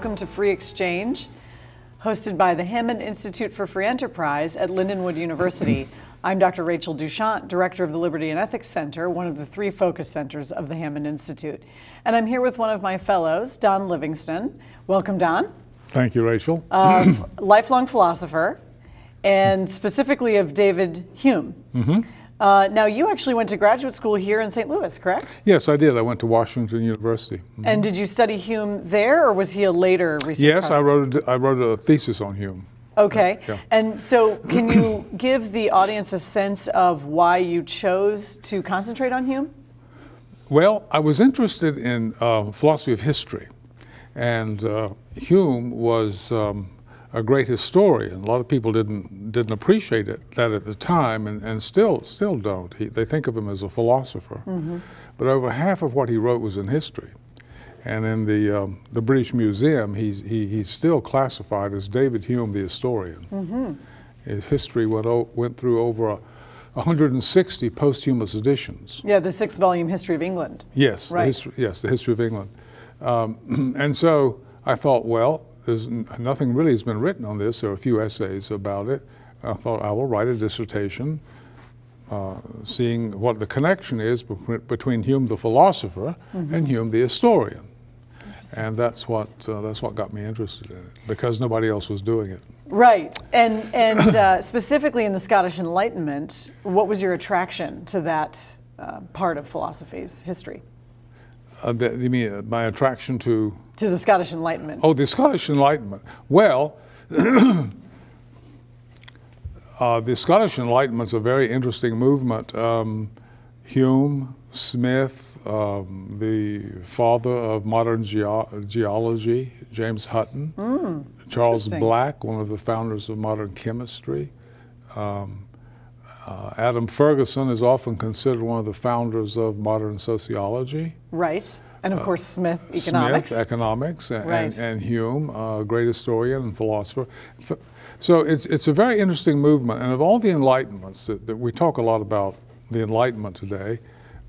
welcome to Free Exchange, hosted by the Hammond Institute for Free Enterprise at Lindenwood University. I'm Dr. Rachel Duchamp, Director of the Liberty and Ethics Center, one of the 3 focus centers of the Hammond Institute. And I'm here with one of my fellows, Don Livingston. Welcome, Don. Thank you, Rachel. Lifelong philosopher, and specifically of David Hume. Mm-hmm. Now, you actually went to graduate school here in St. Louis, correct? Yes, I did. I went to Washington University. Mm-hmm. And did you study Hume there, or was he a later research Yes, project? I wrote a thesis on Hume. Okay. Yeah. And so can you give the audience a sense of why you chose to concentrate on Hume? Well, I was interested in philosophy of history, and Hume was a great historian. A lot of people didn't appreciate that at the time, and still don't. They think of him as a philosopher. Mm-hmm. But over half of what he wrote was in history. And in the British Museum, he's still classified as David Hume, the historian. Mm-hmm. His history went through over 160 posthumous editions. Yeah, the 6-volume History of England. Yes, right. The History of England. And so I thought, well, nothing really has been written on this. There are a few essays about it. I thought I will write a dissertation, seeing what the connection is between Hume the philosopher mm-hmm. and Hume the historian. And that's what got me interested in it, because nobody else was doing it. Right, and specifically in the Scottish Enlightenment, what was your attraction to that part of philosophy's history? You mean my attraction to? To the Scottish Enlightenment. Oh, the Scottish Enlightenment. Well, the Scottish Enlightenment's a very interesting movement. Hume, Smith, the father of modern geology, James Hutton, Charles Black, one of the founders of modern chemistry. Adam Ferguson is often considered one of the founders of modern sociology. Right. And of course, Smith, economics. Smith, economics, right. and Hume, a great historian and philosopher. So it's a very interesting movement. And of all the Enlightenments, that we talk a lot about the Enlightenment today,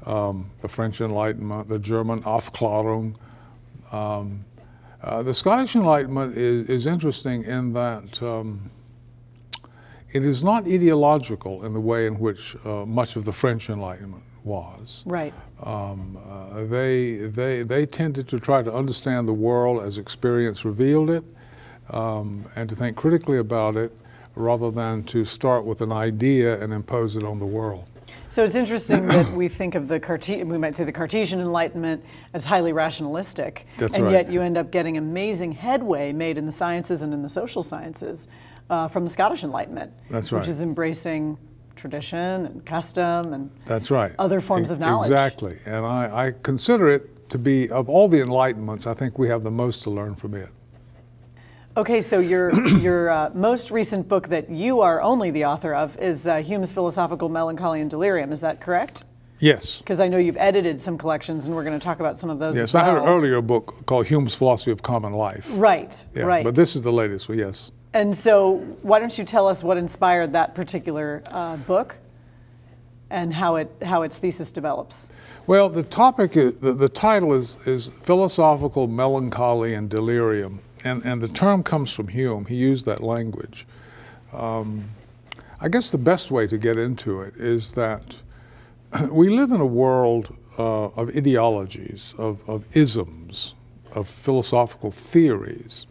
the French Enlightenment, the German Aufklärung. The Scottish Enlightenment is interesting in that it is not ideological in the way in which much of the French Enlightenment was. Right. They tended to try to understand the world as experience revealed it, and to think critically about it, rather than to start with an idea and impose it on the world. So it's interesting that we think of we might say the Cartesian Enlightenment as highly rationalistic. That's and right. Yet you end up getting amazing headway made in the sciences and in the social sciences from the Scottish Enlightenment. That's right. Which is embracing tradition and custom and that's right. other forms of knowledge. Exactly. And I consider it to be, of all the Enlightenments, I think we have the most to learn from it. Okay, so your most recent book that you are only the author of is Hume's Philosophical Melancholy and Delirium. Is that correct? Yes. Because I know you've edited some collections, and we're going to talk about some of those. Yes, as well. I had an earlier book called Hume's Philosophy of Common Life. Right, yeah, right. But this is the latest one, yes. And so why don't you tell us what inspired that particular book and how its thesis develops? Well, the topic is, the title is Philosophical Melancholy and Delirium. And the term comes from Hume. He used that language. I guess the best way to get into it is that we live in a world of ideologies, of isms, of philosophical theories,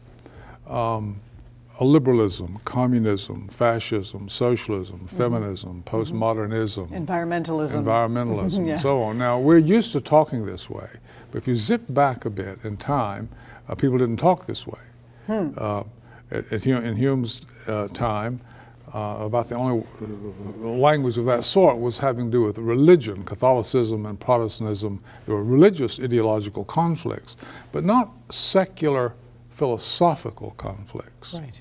liberalism, communism, fascism, socialism, feminism, postmodernism, environmentalism, and so on. Now, we're used to talking this way, but if you zip back a bit in time, people didn't talk this way. In Hume's time, about the only language of that sort was having to do with religion, Catholicism and Protestantism. There were religious ideological conflicts, but not secular philosophical conflicts. Right.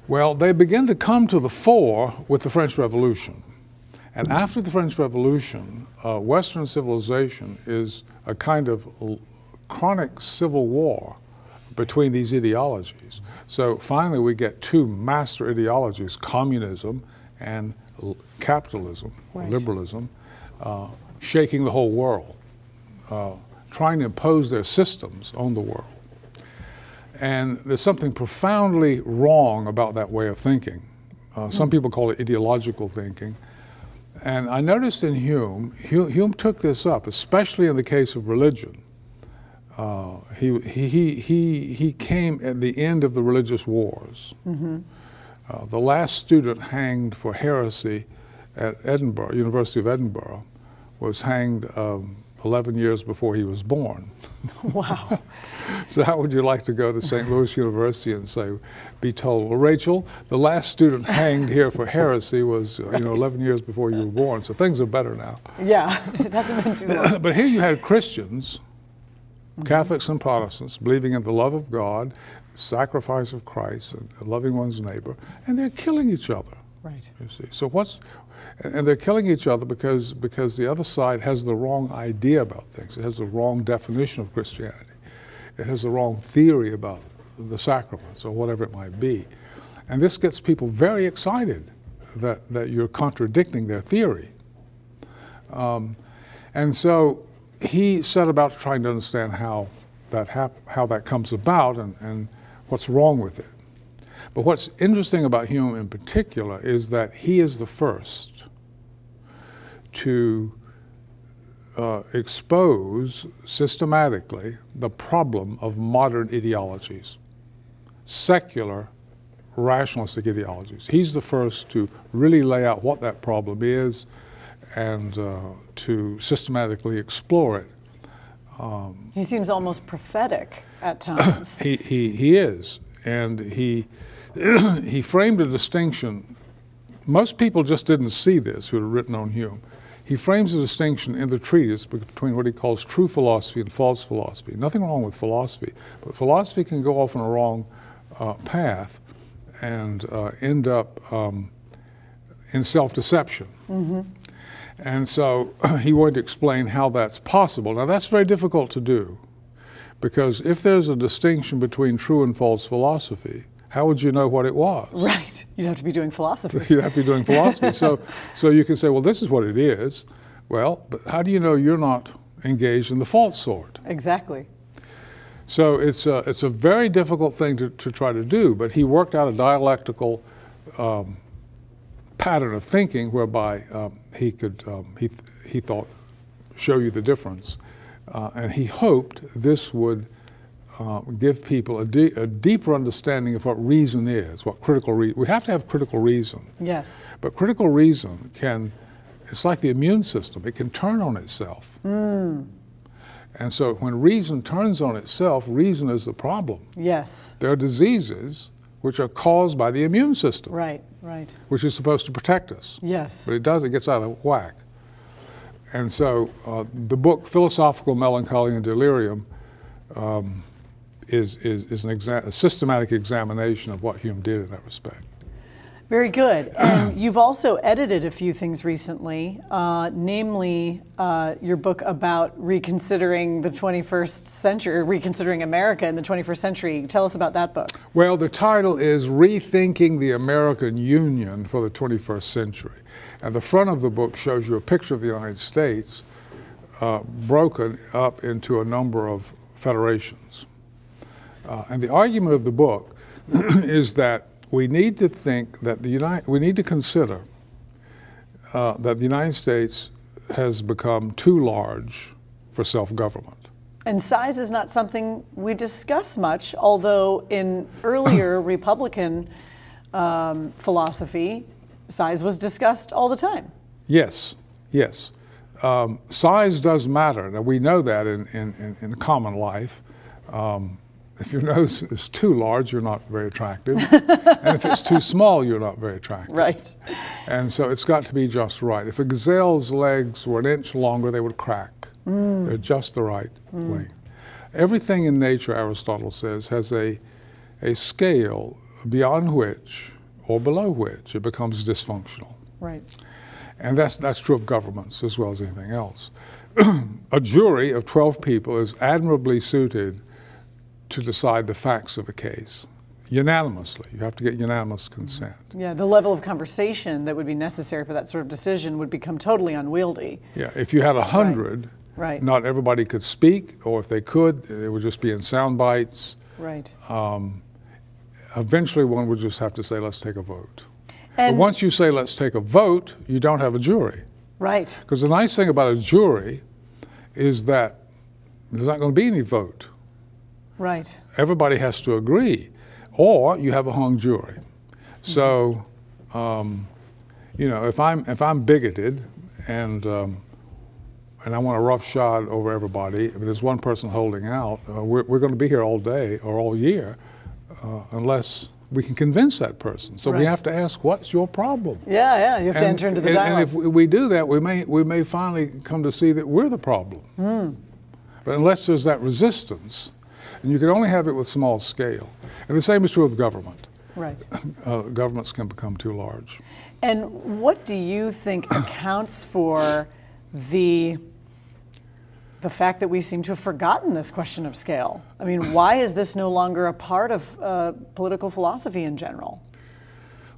Well, they begin to come to the fore with the French Revolution. And after the French Revolution, Western civilization is a kind of chronic civil war between these ideologies. So finally we get 2 master ideologies, communism and capitalism, right. Liberalism, shaking the whole world, trying to impose their systems on the world. And there's something profoundly wrong about that way of thinking. Some people call it ideological thinking. And I noticed in Hume, Hume took this up, especially in the case of religion. He came at the end of the religious wars. The last student hanged for heresy at Edinburgh, University of Edinburgh, was hanged 11 years before he was born. Wow. So how would you like to go to St. Louis University and be told, well, Rachel, the last student hanged here for heresy was, right. 11 years before you were born, so things are better now. Yeah, it hasn't been too long. But here you had Christians, Catholics and Protestants, believing in the love of God, sacrifice of Christ, and loving one's neighbor, and they're killing each other. Right. You see, so and they're killing each other because the other side has the wrong idea about things. It has the wrong definition of Christianity. It has the wrong theory about the sacraments or whatever it might be. And this gets people very excited that you're contradicting their theory. And so he set about trying to understand how that comes about and what's wrong with it. But what's interesting about Hume in particular is that he is the first to expose systematically the problem of modern ideologies, secular rationalistic ideologies. He's the first to really lay out what that problem is and to systematically explore it. He seems almost prophetic at times. He is, and he framed a distinction. Most people just didn't see this who had written on Hume. He frames a distinction in the treatise between what he calls true philosophy and false philosophy. Nothing wrong with philosophy, but philosophy can go off on a wrong path and end up in self-deception. And so he wanted to explain how that's possible. Now that's very difficult to do, because if there's a distinction between true and false philosophy, how would you know what it was? Right. You'd have to be doing philosophy. You'd have to be doing philosophy. So you can say, well, this is what it is. Well, but how do you know you're not engaged in the false sort? Exactly. So it's a very difficult thing to try to do, but he worked out a dialectical pattern of thinking whereby he could, he thought, show you the difference. And he hoped this would give people a deeper understanding of what reason is, what critical reason. We have to have critical reason. Yes. But critical reason it's like the immune system. It can turn on itself. And so when reason turns on itself, reason is the problem. Yes. There are diseases which are caused by the immune system. Right, right. Which is supposed to protect us. Yes. But it gets out of whack. And so the book Philosophical Melancholy and Delirium is a systematic examination of what Hume did in that respect. Very good. And you've also edited a few things recently, namely your book about reconsidering the 21st century, reconsidering America in the 21st century. Tell us about that book. Well, the title is Rethinking the American Union for the 21st Century. And the front of the book shows you a picture of the United States broken up into a number of federations. And the argument of the book is that we need to think that we need to consider that the United States has become too large for self-government. And size is not something we discuss much, although in earlier Republican philosophy, size was discussed all the time. Yes, yes. Size does matter. Now we know that in common life. If your nose is too large, you're not very attractive. And if it's too small, you're not very attractive. Right. And so it's got to be just right. If a gazelle's legs were an inch longer, they would crack. They're just the right length. Everything in nature, Aristotle says, has a scale beyond which or below which it becomes dysfunctional. Right. And that's true of governments as well as anything else. A jury of 12 people is admirably suited to decide the facts of a case, unanimously. You have to get unanimous consent. Yeah, the level of conversation that would be necessary for that sort of decision would become totally unwieldy. Yeah, if you had 100, right. Not everybody could speak, or if they could, they would just be in sound bites. Right. Eventually one would just have to say, let's take a vote. And but once you say, let's take a vote, you don't have a jury. Right. Because the nice thing about a jury is that there's not going to be any vote. Right. Everybody has to agree, or you have a hung jury. So, you know, if I'm bigoted and I want a roughshod over everybody, if there's one person holding out, we're going to be here all day or all year unless we can convince that person. So we have to ask, what's your problem? Yeah, yeah. You have to enter into the dialogue. And if we do that, we may finally come to see that we're the problem. But unless there's that resistance, and you can only have it with small scale. And the same is true of government. Right. Governments can become too large. And what do you think accounts for the fact that we seem to have forgotten this question of scale? I mean, why is this no longer a part of political philosophy in general?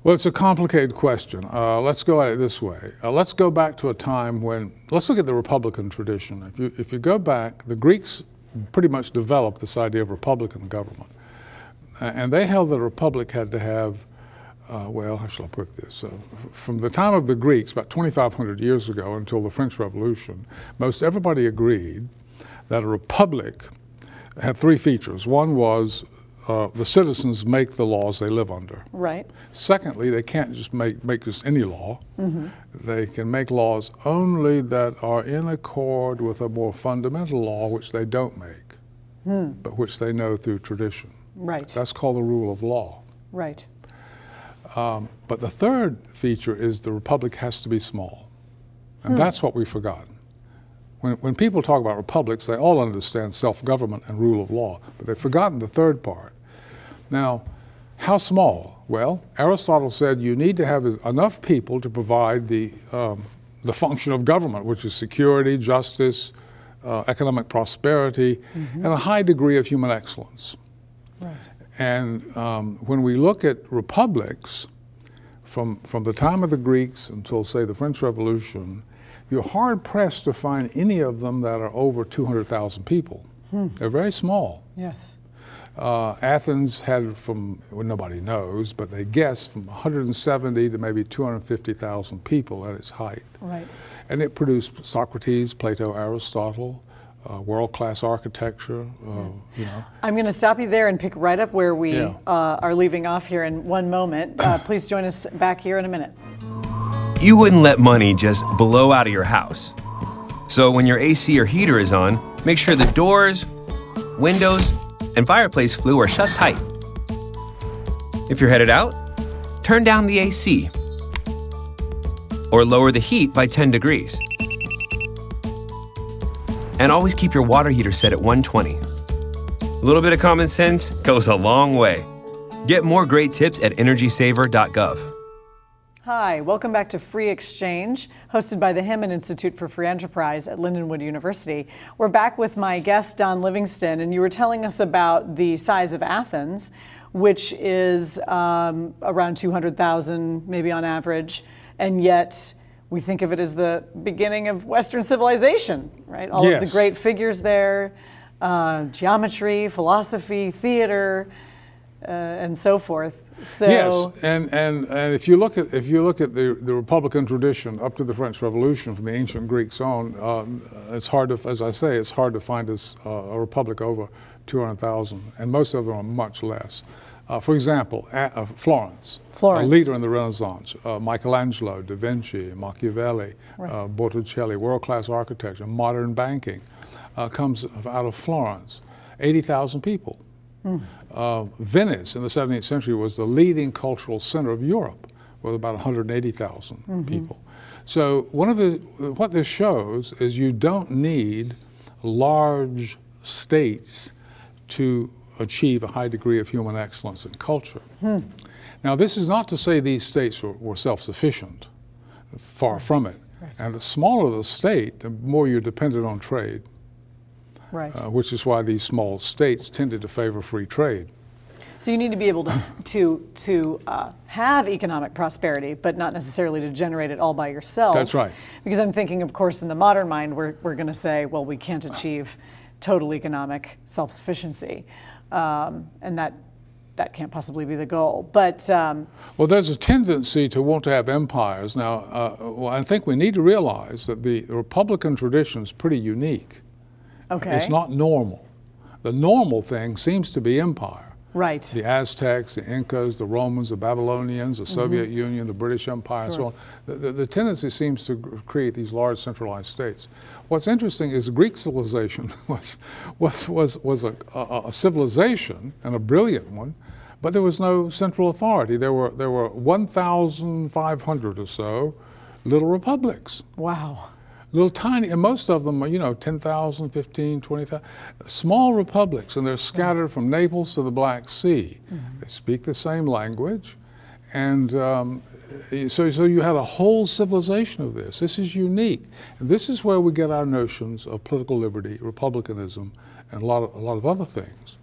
Well, it's a complicated question. Let's go at it this way. Let's go back to a time when, let's look at the Republican tradition. If you go back, the Greeks pretty much developed this idea of Republican government. And they held that a republic had to have, well, how shall I put this? From the time of the Greeks, about 2,500 years ago until the French Revolution, most everybody agreed that a republic had three features. One was the citizens make the laws they live under. Right. Secondly, they can't just make just any law. They can make laws only that are in accord with a more fundamental law, which they don't make, but which they know through tradition. Right. That's called the rule of law. Right. But the third feature is the republic has to be small. And that's what we've forgotten. When people talk about republics, they all understand self-government and rule of law, but they've forgotten the third part. Now, how small? Well, Aristotle said you need to have enough people to provide the function of government, which is security, justice, economic prosperity, and a high degree of human excellence. Right. And when we look at republics, from the time of the Greeks until, say, the French Revolution, you're hard-pressed to find any of them that are over 200,000 people. They're very small. Yes. Athens had well, nobody knows, but they guess from 170 to maybe 250,000 people at its height. Right. And it produced Socrates, Plato, Aristotle, world-class architecture, you know. I'm going to stop you there and pick right up where we are leaving off here in one moment. Please join us back here in a minute. You wouldn't let money just blow out of your house. So when your AC or heater is on, make sure the doors, windows, and fireplace flue are shut tight. If you're headed out, turn down the AC or lower the heat by 10 degrees. And always keep your water heater set at 120. A little bit of common sense goes a long way. Get more great tips at energysaver.gov. Hi, welcome back to Free Exchange, hosted by the Hammond Institute for Free Enterprise at Lindenwood University. We're back with my guest, Don Livingston, and you were telling us about the size of Athens, which is around 200,000, maybe on average, and yet we think of it as the beginning of Western civilization, right? All of the great figures there, geometry, philosophy, theater, and so forth. So, yes, and if you look at the Republican tradition up to the French Revolution, from the ancient Greeks on, it's hard to, as I say, it's hard to find a republic over 200,000, and most of them are much less. For example, Florence, a leader in the Renaissance, Michelangelo, Da Vinci, Machiavelli, Botticelli, world-class architecture, modern banking, comes out of Florence, 80,000 people. Venice in the 17th century was the leading cultural center of Europe with about 180,000 people. So what this shows is you don't need large states to achieve a high degree of human excellence and culture. Now, this is not to say these states were self-sufficient, far from it. And the smaller the state, the more you're dependent on trade. Which is why these small states tended to favor free trade. So you need to be able to have economic prosperity, but not necessarily to generate it all by yourself. That's right. Because I'm thinking, of course, in the modern mind, we're going to say, well, we can't achieve total economic self-sufficiency. and that can't possibly be the goal. But well, there's a tendency to want to have empires. Now, well, I think we need to realize that the Republican tradition is pretty unique. okay, It's not normal. The normal thing seems to be empire. right. The Aztecs, the Incas, the Romans, the Babylonians, the Soviet Union, the British Empire, and so on. The tendency seems to create these large centralized states. What's interesting is Greek civilization was a civilization, and a brilliant one, but there was no central authority. There were 1,500 or so little republics. Wow. Little tiny, and most of them are, 10,000, 15, 20,000, small republics, and they're scattered from Naples to the Black Sea. They speak the same language, and so you had a whole civilization of this. This is unique. And this is where we get our notions of political liberty, republicanism, and a lot of other things.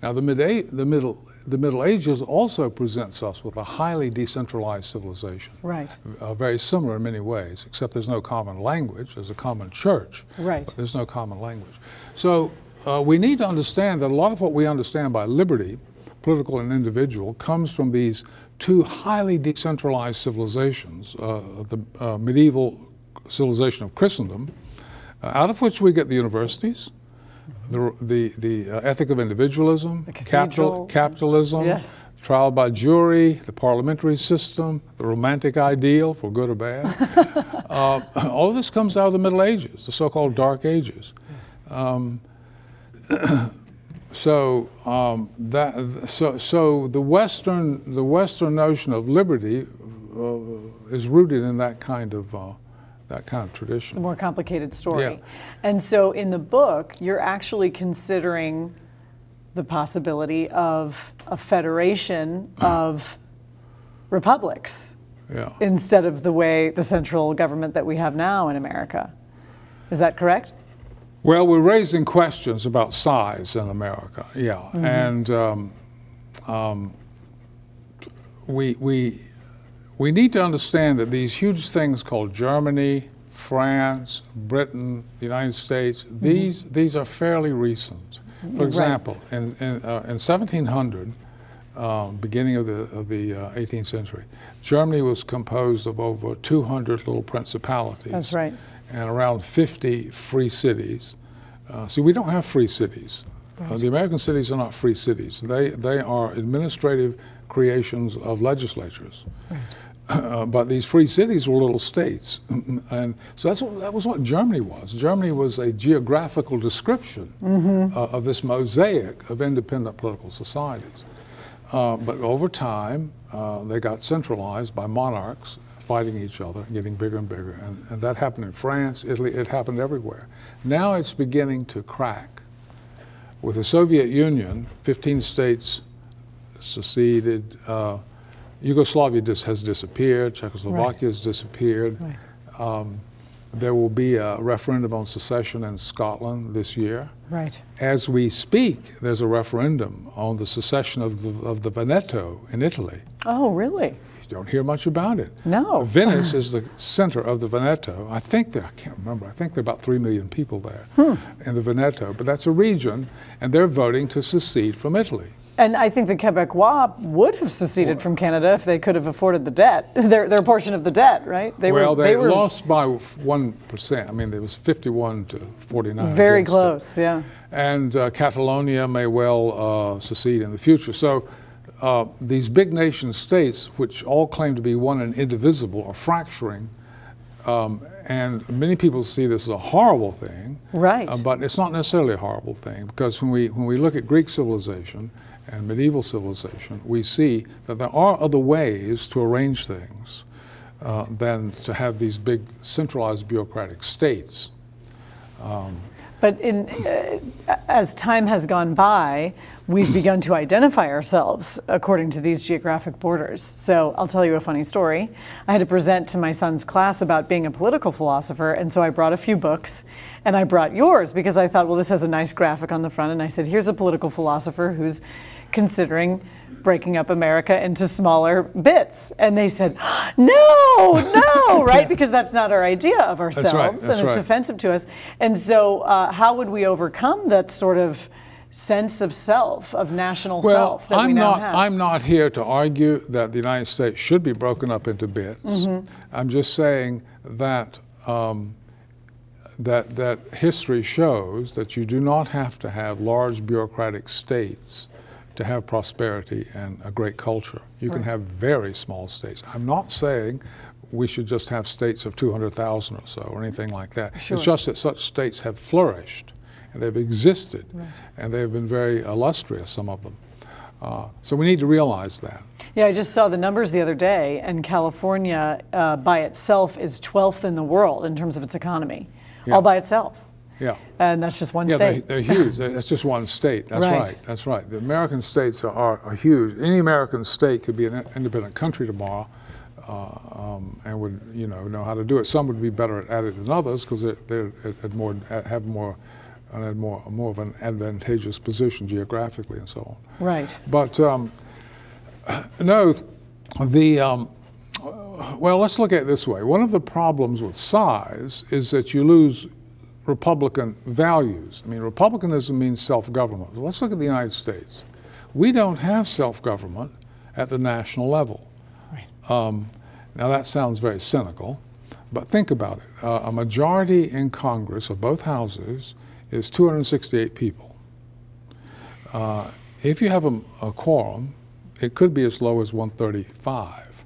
Now, the Middle Ages also presents us with a highly decentralized civilization. Right. Very similar in many ways, except there's no common language. There's a common church, Right. but there's no common language. So we need to understand that a lot of what we understand by liberty, political and individual, comes from these two highly decentralized civilizations, the medieval civilization of Christendom, out of which we get the universities, the ethic of individualism, capitalism, yes. trial by jury, the parliamentary system, the romantic ideal, for good or bad. All of this comes out of the Middle Ages, the so-called Dark Ages. Yes. So the Western notion of liberty is rooted in that kind of tradition. It's a more complicated story. Yeah. And so in the book, you're actually considering the possibility of a federation of republics Yeah. instead of the central government that we have now in America. Is that correct? Well, we're raising questions about size in America, yeah. And we need to understand that these huge things called Germany, France, Britain, the United States, these are fairly recent. For example, in 1700, beginning of the 18th century, Germany was composed of over 200 little principalities. That's right. And around 50 free cities. See, we don't have free cities. Right. The American cities are not free cities. They are administrative creations of legislatures. Right. But these free cities were little states. And so that was what Germany was. Germany was a geographical description of this mosaic of independent political societies. But over time, they got centralized by monarchs fighting each other, getting bigger and bigger. And that happened in France, Italy, it happened everywhere. Now it's beginning to crack. With the Soviet Union, 15 states seceded. Yugoslavia has disappeared. Czechoslovakia has disappeared. Right. There will be a referendum on secession in Scotland this year. Right. As we speak, there's a referendum on the secession of the Veneto in Italy. Oh, really? You don't hear much about it. No. Venice is the center of the Veneto. I can't remember, I think there are about 3 million people there in the Veneto, but that's a region, and they're voting to secede from Italy. And I think the Quebecois would have seceded from Canada if they could have afforded the debt, their portion of the debt, right? They were lost by 1%. I mean, it was 51 to 49. Very close, yeah. And Catalonia may well secede in the future. So these big nation states, which all claim to be one and indivisible, are fracturing. And many people see this as a horrible thing. Right. But it's not necessarily a horrible thing, because when we look at Greek civilization and medieval civilization, we see that there are other ways to arrange things than to have these big centralized bureaucratic states. But as time has gone by, we've begun to identify ourselves according to these geographic borders. So I'll tell you a funny story. I had to present to my son's class about being a political philosopher, and so I brought a few books, and I brought yours because I thought, well, this has a nice graphic on the front, and I said, here's a political philosopher who's considering breaking up America into smaller bits. And they said, no, right? Because that's not our idea of ourselves, that's and it's offensive to us. And so how would we overcome that sort of sense of self, of national self that we now have. I'm not here to argue that the United States should be broken up into bits. I'm just saying that that history shows that you do not have to have large bureaucratic states to have prosperity and a great culture. You can have very small states. I'm not saying we should just have states of 200,000 or so or anything like that. Sure. It's just that such states have flourished and they've existed and they've been very illustrious, some of them. So we need to realize that. Yeah, I just saw the numbers the other day, and California by itself is 12th in the world in terms of its economy, all by itself. Yeah. And that's just one state. They're huge. That's just one state. That's right. That's right. The American states are huge. Any American state could be an independent country tomorrow and would, know how to do it. Some would be better at it than others because they have more of an advantageous position geographically and so on. Right. But no, well, let's look at it this way. One of the problems with size is that you lose Republican values. I mean, Republicanism means self-government. So let's look at the United States. We don't have self-government at the national level. Right. Now that sounds very cynical, but think about it. A majority in Congress of both houses is 268 people. If you have a quorum, it could be as low as 135.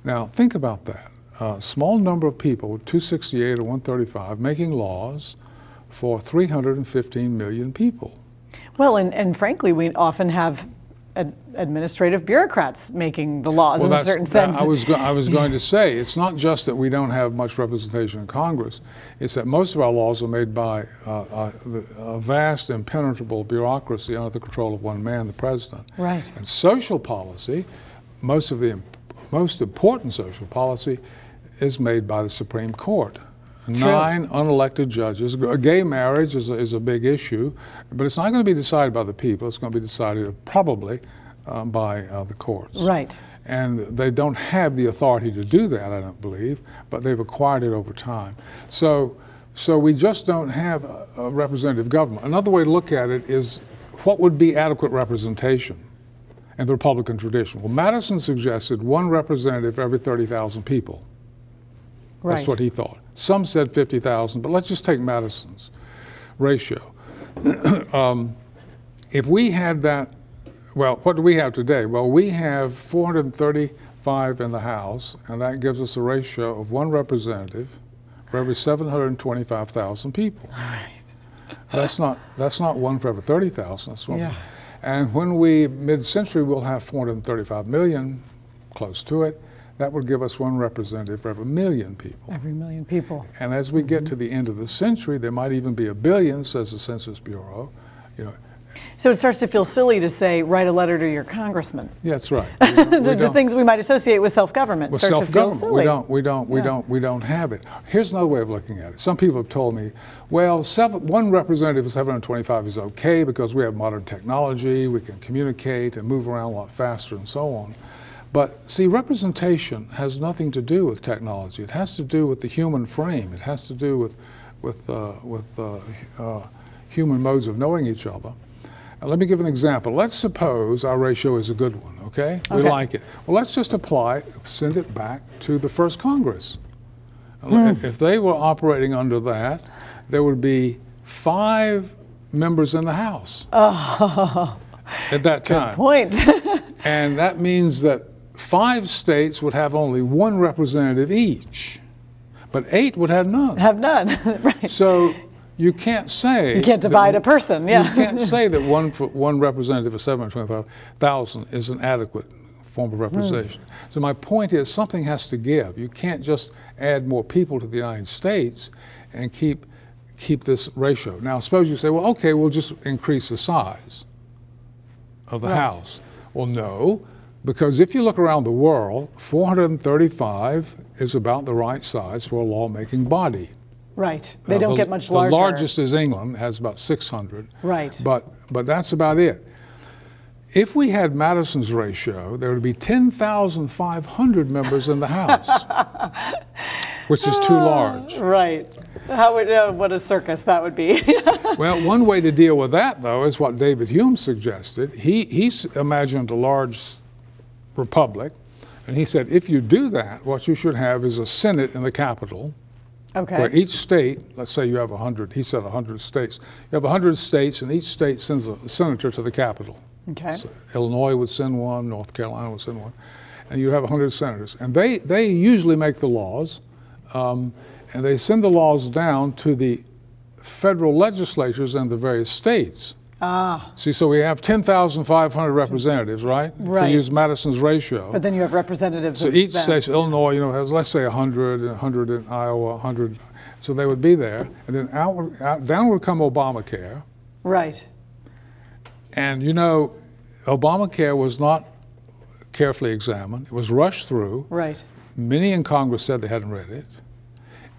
Now think about that. A small number of people, 268 or 135, making laws for 315 million people. Well, and frankly, we often have administrative bureaucrats making the laws in a certain sense. I was going to say, it's not just that we don't have much representation in Congress, it's that most of our laws are made by a vast, impenetrable bureaucracy under the control of one man, the president. Right. And social policy, most important social policy, is made by the Supreme Court. True. 9 unelected judges. Gay marriage is a big issue, but it's not going to be decided by the people. It's going to be decided probably by the courts. Right. And they don't have the authority to do that, I don't believe, but they've acquired it over time. So we just don't have a representative government. Another way to look at it is what would be adequate representation in the Republican tradition? Well, Madison suggested 1 representative for every 30,000 people. Right. That's what he thought. Some said 50,000, but let's just take Madison's ratio. If we had that, well, what do we have today? Well, we have 435 in the House, and that gives us a ratio of 1 representative for every 725,000 people. Right. That's not 1 for every 30,000. That's 1. Yeah. And when we, mid-century, we'll have 435 million, close to it. That would give us 1 representative for every 1 million people. Every 1 million people. And as we get to the end of the century, there might even be 1 billion, says the Census Bureau. So it starts to feel silly to say, write a letter to your congressman. Yeah, that's right. The things we might associate with self-government start to feel silly. We don't have it. Here's another way of looking at it. Some people have told me, well, 1 representative of 725 is okay because we have modern technology, we can communicate and move around a lot faster and so on. But see, representation has nothing to do with technology. It has to do with the human frame. It has to do with human modes of knowing each other. Now, let me give an example. Let's suppose our ratio is a good one, okay? We like it. Well, let's just send it back to the first Congress. If they were operating under that, there would be 5 members in the House at that time. Good point. And that means that 5 states would have only 1 representative each, but 8 would have none. Have none, right. So you can't say... You can't divide a person, yeah. You can't say that 1 representative of 725,000 is an adequate form of representation. So my point is something has to give. You can't just add more people to the United States and keep this ratio. Now suppose you say, well, okay, we'll just increase the size of the House. Well, no, because if you look around the world, 435 is about the right size for a lawmaking body. Right. They don't get much larger. The largest is England, has about 600. Right. But that's about it. If we had Madison's ratio, there would be 10,500 members in the House, which is too large. Right. What a circus that would be. Well, one way to deal with that, though, is what David Hume suggested. He imagined a large republic, and he said, if you do that, what you should have is a Senate in the capital, where each state, let's say you have 100, he said 100 states. You have 100 states, and each state sends a senator to the capital. Okay. So Illinois would send one, North Carolina would send one, and you have 100 senators. And they usually make the laws, and they send the laws down to the federal legislatures in the various states. See, so we have 10,500 representatives, right? Right. If you use Madisons Ratio. But then you have representatives. So each state, Illinois, you know, has, let's say 100, 100 in Iowa, 100. So they would be there. And then down would come Obamacare. Right. And you know, Obamacare was not carefully examined. It was rushed through. Right. Many in Congress said they hadn't read it.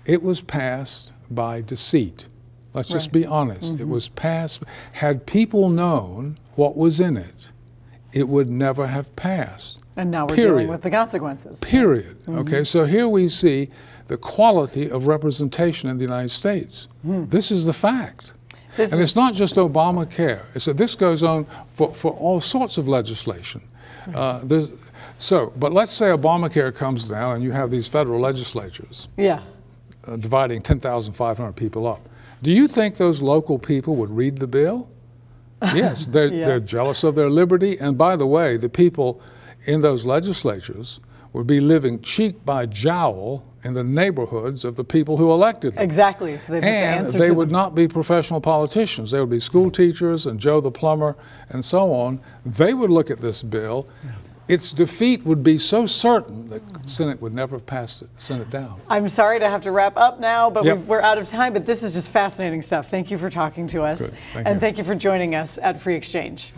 It was passed by deceit. Let's just be honest. It was passed. Had people known what was in it, it would never have passed. And now we're dealing with the consequences. Period. Okay, so here we see the quality of representation in the United States. This is the fact. And it's not just Obamacare. So this goes on for all sorts of legislation. But let's say Obamacare comes down and you have these federal legislatures dividing 10,500 people up. Do you think those local people would read the bill? Yes, they're jealous of their liberty. And by the way, the people in those legislatures would be living cheek by jowl in the neighborhoods of the people who elected them. Exactly. So they would not be professional politicians. They would be school teachers and Joe the plumber and so on. They would look at this bill. Its defeat would be so certain that the Senate would never have passed it, sent it down. I'm sorry to have to wrap up now, but we're out of time. But this is just fascinating stuff. Thank you for talking to us. Good. Thank you. Thank you for joining us at Free Exchange.